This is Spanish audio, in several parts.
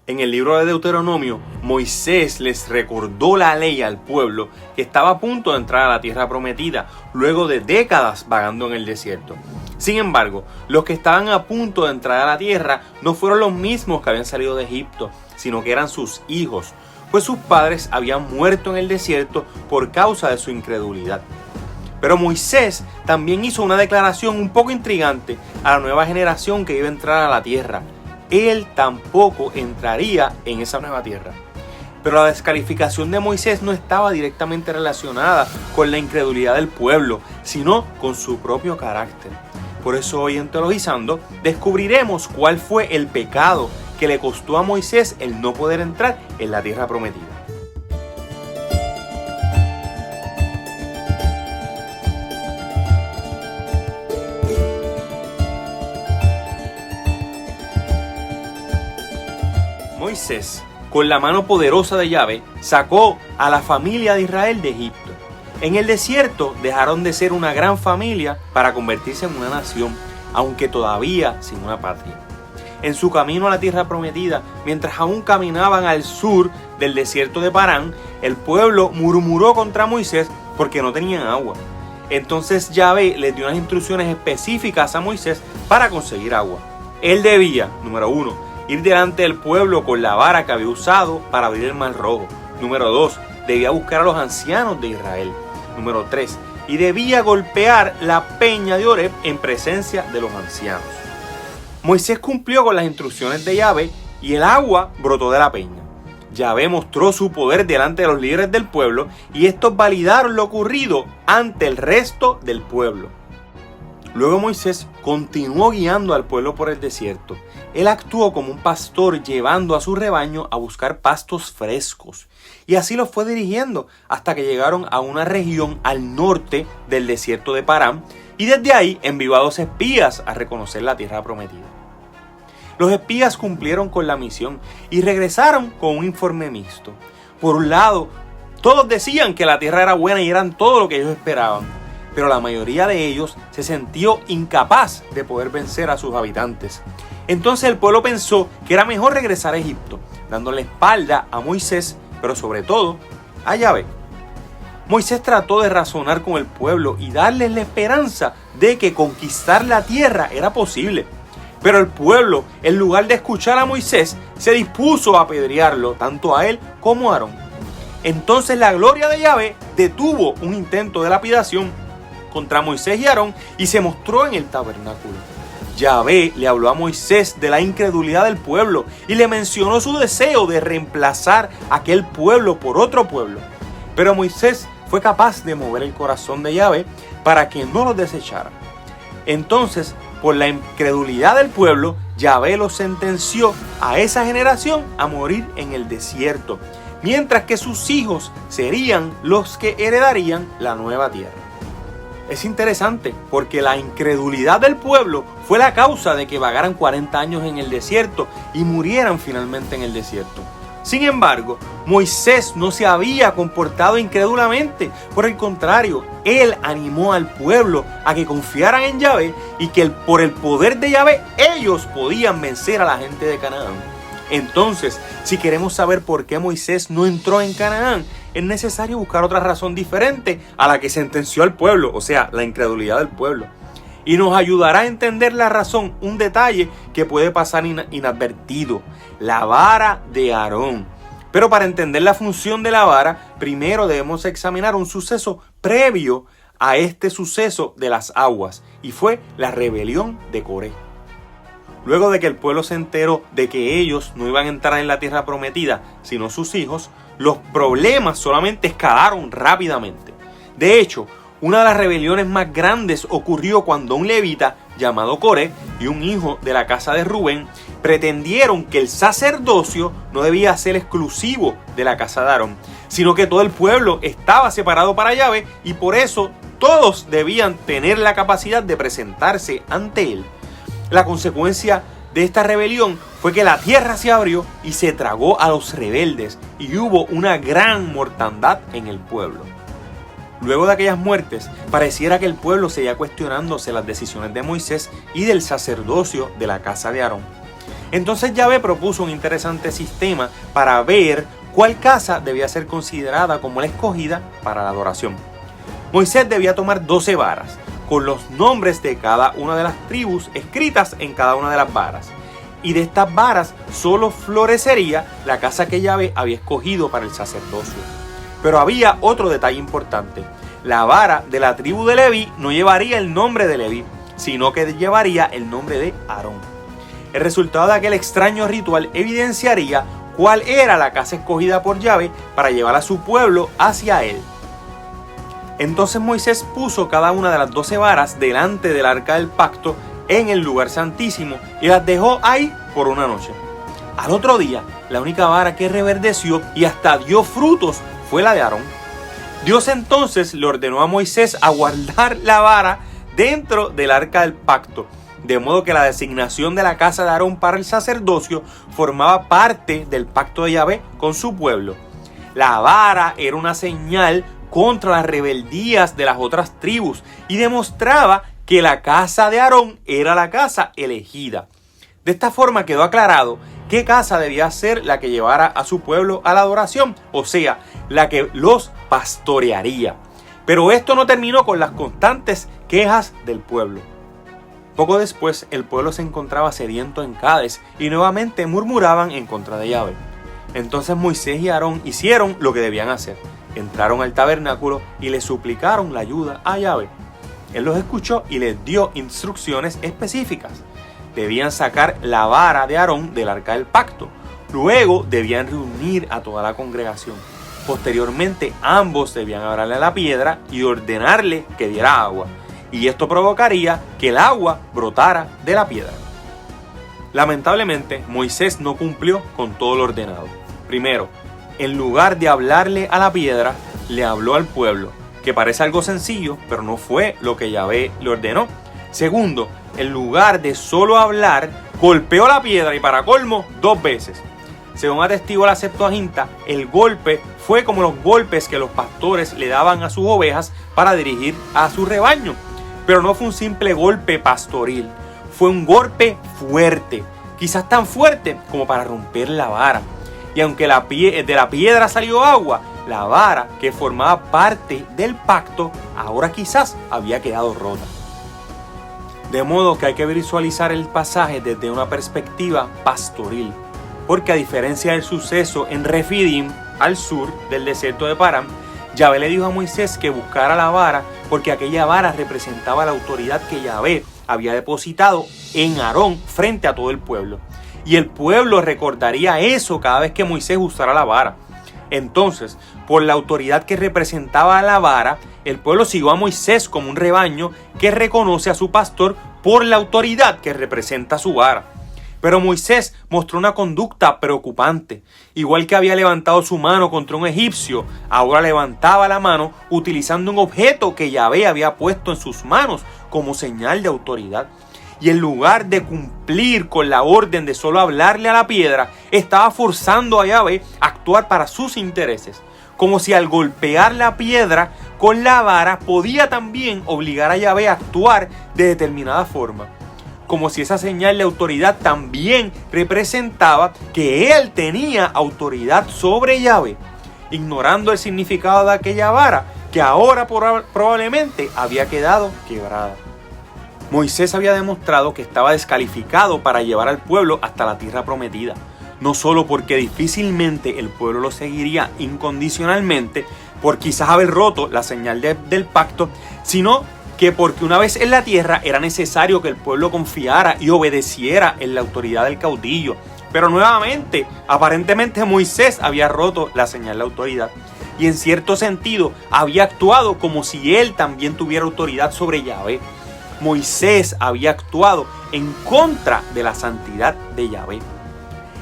En el libro de Deuteronomio, Moisés les recordó la ley al pueblo que estaba a punto de entrar a la tierra prometida, luego de décadas vagando en el desierto. Sin embargo, los que estaban a punto de entrar a la tierra no fueron los mismos que habían salido de Egipto, sino que eran sus hijos, pues sus padres habían muerto en el desierto por causa de su incredulidad. Pero Moisés también hizo una declaración un poco intrigante a la nueva generación que iba a entrar a la tierra. Él tampoco entraría en esa nueva tierra. Pero la descalificación de Moisés no estaba directamente relacionada con la incredulidad del pueblo, sino con su propio carácter. Por eso hoy en Teologizando descubriremos cuál fue el pecado que le costó a Moisés el no poder entrar en la tierra prometida. Moisés, con la mano poderosa de Yahvé, sacó a la familia de Israel de Egipto. En el desierto dejaron de ser una gran familia para convertirse en una nación, aunque todavía sin una patria. En su camino a la tierra prometida, mientras aún caminaban al sur del desierto de Parán, el pueblo murmuró contra Moisés porque no tenían agua. Entonces Yahvé les dio unas instrucciones específicas a Moisés para conseguir agua. Él debía, número 1, ir delante del pueblo con la vara que había usado para abrir el mar rojo. Número 2, debía buscar a los ancianos de Israel. Número 3, y debía golpear la peña de Oreb en presencia de los ancianos. Moisés cumplió con las instrucciones de Yahvé y el agua brotó de la peña. Yahvé mostró su poder delante de los líderes del pueblo y estos validaron lo ocurrido ante el resto del pueblo. Luego Moisés continuó guiando al pueblo por el desierto. Él actuó como un pastor llevando a su rebaño a buscar pastos frescos. Y así los fue dirigiendo hasta que llegaron a una región al norte del desierto de Parán. Y desde ahí envió a 2 espías a reconocer la tierra prometida. Los espías cumplieron con la misión y regresaron con un informe mixto. Por un lado, todos decían que la tierra era buena y eran todo lo que ellos esperaban. Pero la mayoría de ellos se sintió incapaz de poder vencer a sus habitantes. Entonces el pueblo pensó que era mejor regresar a Egipto, dándole espalda a Moisés, pero sobre todo a Yahvé. Moisés trató de razonar con el pueblo y darles la esperanza de que conquistar la tierra era posible. Pero el pueblo, en lugar de escuchar a Moisés, se dispuso a apedrearlo, tanto a él como a Aarón. Entonces la gloria de Yahvé detuvo un intento de lapidación contra Moisés y Aarón y se mostró en el tabernáculo. Yahvé le habló a Moisés de la incredulidad del pueblo y le mencionó su deseo de reemplazar aquel pueblo por otro pueblo. Pero Moisés fue capaz de mover el corazón de Yahvé para que no los desechara. Entonces, por la incredulidad del pueblo, Yahvé los sentenció a esa generación a morir en el desierto, mientras que sus hijos serían los que heredarían la nueva tierra. Es interesante porque la incredulidad del pueblo fue la causa de que vagaran 40 años en el desierto y murieran finalmente en el desierto. Sin embargo, Moisés no se había comportado incrédulamente. Por el contrario, él animó al pueblo a que confiaran en Yahvé y que por el poder de Yahvé ellos podían vencer a la gente de Canaán. Entonces, si queremos saber por qué Moisés no entró en Canaán, es necesario buscar otra razón diferente a la que sentenció al pueblo, o sea, la incredulidad del pueblo. Y nos ayudará a entender la razón, un detalle que puede pasar inadvertido: la vara de Aarón. Pero para entender la función de la vara, primero debemos examinar un suceso previo a este suceso de las aguas, y fue la rebelión de Coré. Luego de que el pueblo se enteró de que ellos no iban a entrar en la tierra prometida, sino sus hijos, los problemas solamente escalaron rápidamente. De hecho, una de las rebeliones más grandes ocurrió cuando un levita llamado Coré y un hijo de la casa de Rubén pretendieron que el sacerdocio no debía ser exclusivo de la casa de Aarón, sino que todo el pueblo estaba separado para Yahvé y por eso todos debían tener la capacidad de presentarse ante él. La consecuencia de esta rebelión fue que la tierra se abrió y se tragó a los rebeldes y hubo una gran mortandad en el pueblo. Luego de aquellas muertes, pareciera que el pueblo seguía cuestionándose las decisiones de Moisés y del sacerdocio de la casa de Aarón. Entonces Yahvé propuso un interesante sistema para ver cuál casa debía ser considerada como la escogida para la adoración. Moisés debía tomar 12 varas, con los nombres de cada una de las tribus escritas en cada una de las varas. Y de estas varas solo florecería la casa que Yahvé había escogido para el sacerdocio. Pero había otro detalle importante. La vara de la tribu de Leví no llevaría el nombre de Leví, sino que llevaría el nombre de Aarón. El resultado de aquel extraño ritual evidenciaría cuál era la casa escogida por Yahvé para llevar a su pueblo hacia él. Entonces Moisés puso cada una de las 12 varas delante del arca del pacto en el lugar santísimo y las dejó ahí por una noche. Al otro día, la única vara que reverdeció y hasta dio frutos fue la de Aarón. Dios entonces le ordenó a Moisés a guardar la vara dentro del arca del pacto, de modo que la designación de la casa de Aarón para el sacerdocio formaba parte del pacto de Yahvé con su pueblo. La vara era una señal contra las rebeldías de las otras tribus y demostraba que la casa de Aarón era la casa elegida. De esta forma quedó aclarado qué casa debía ser la que llevara a su pueblo a la adoración, o sea, la que los pastorearía. Pero esto no terminó con las constantes quejas del pueblo. Poco después, el pueblo se encontraba sediento en Cades y nuevamente murmuraban en contra de Yahvé. Entonces Moisés y Aarón hicieron lo que debían hacer. Entraron al tabernáculo y le suplicaron la ayuda a Yahvé. Él los escuchó y les dio instrucciones específicas. Debían sacar la vara de Aarón del arca del pacto. Luego debían reunir a toda la congregación. Posteriormente ambos debían hablarle a la piedra y ordenarle que diera agua. Y esto provocaría que el agua brotara de la piedra. Lamentablemente, Moisés no cumplió con todo lo ordenado. Primero, en lugar de hablarle a la piedra, le habló al pueblo, que parece algo sencillo, pero no fue lo que Yahvé le ordenó. Segundo, en lugar de solo hablar, golpeó la piedra y para colmo, 2 veces. Según atestigua la Septuaginta, el golpe fue como los golpes que los pastores le daban a sus ovejas para dirigir a su rebaño. Pero no fue un simple golpe pastoril, fue un golpe fuerte, quizás tan fuerte como para romper la vara. Y aunque de la piedra salió agua, la vara que formaba parte del pacto ahora quizás había quedado rota. De modo que hay que visualizar el pasaje desde una perspectiva pastoril, porque a diferencia del suceso en Refidim, al sur del desierto de Parán, Yahvé le dijo a Moisés que buscara la vara porque aquella vara representaba la autoridad que Yahvé había depositado en Aarón frente a todo el pueblo. Y el pueblo recordaría eso cada vez que Moisés usara la vara. Entonces, por la autoridad que representaba la vara, el pueblo siguió a Moisés como un rebaño que reconoce a su pastor por la autoridad que representa su vara. Pero Moisés mostró una conducta preocupante. Igual que había levantado su mano contra un egipcio, ahora levantaba la mano utilizando un objeto que Yahvé había puesto en sus manos como señal de autoridad. Y en lugar de cumplir con la orden de solo hablarle a la piedra, estaba forzando a Yahvé a actuar para sus intereses. Como si al golpear la piedra con la vara podía también obligar a Yahvé a actuar de determinada forma. Como si esa señal de autoridad también representaba que él tenía autoridad sobre Yahvé, ignorando el significado de aquella vara que ahora probablemente había quedado quebrada. Moisés había demostrado que estaba descalificado para llevar al pueblo hasta la tierra prometida, no solo porque difícilmente el pueblo lo seguiría incondicionalmente por quizás haber roto la señal del pacto, sino que porque una vez en la tierra era necesario que el pueblo confiara y obedeciera en la autoridad del caudillo. Pero nuevamente, aparentemente Moisés había roto la señal de autoridad y en cierto sentido había actuado como si él también tuviera autoridad sobre Yahvé. Moisés había actuado en contra de la santidad de Yahvé.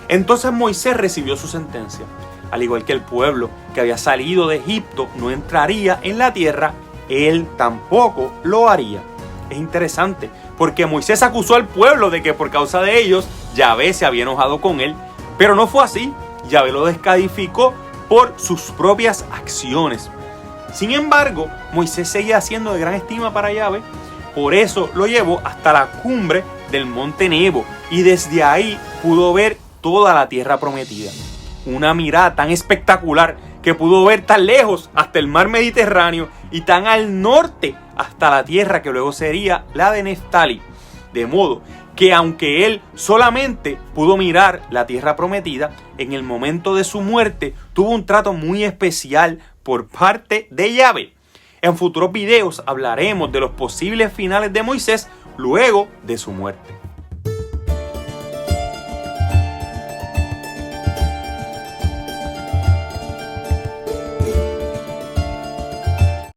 Entonces Moisés recibió su sentencia. Al igual que el pueblo que había salido de Egipto no entraría en la tierra, él tampoco lo haría. Es interesante porque Moisés acusó al pueblo de que por causa de ellos Yahvé se había enojado con él, pero no fue así. Yahvé lo descalificó por sus propias acciones. Sin embargo, Moisés seguía siendo de gran estima para Yahvé. Por eso lo llevó hasta la cumbre del monte Nebo y desde ahí pudo ver toda la tierra prometida. Una mirada tan espectacular que pudo ver tan lejos hasta el mar Mediterráneo y tan al norte hasta la tierra que luego sería la de Neftali. De modo que aunque él solamente pudo mirar la tierra prometida, en el momento de su muerte tuvo un trato muy especial por parte de Yahvé. En futuros videos hablaremos de los posibles finales de Moisés luego de su muerte.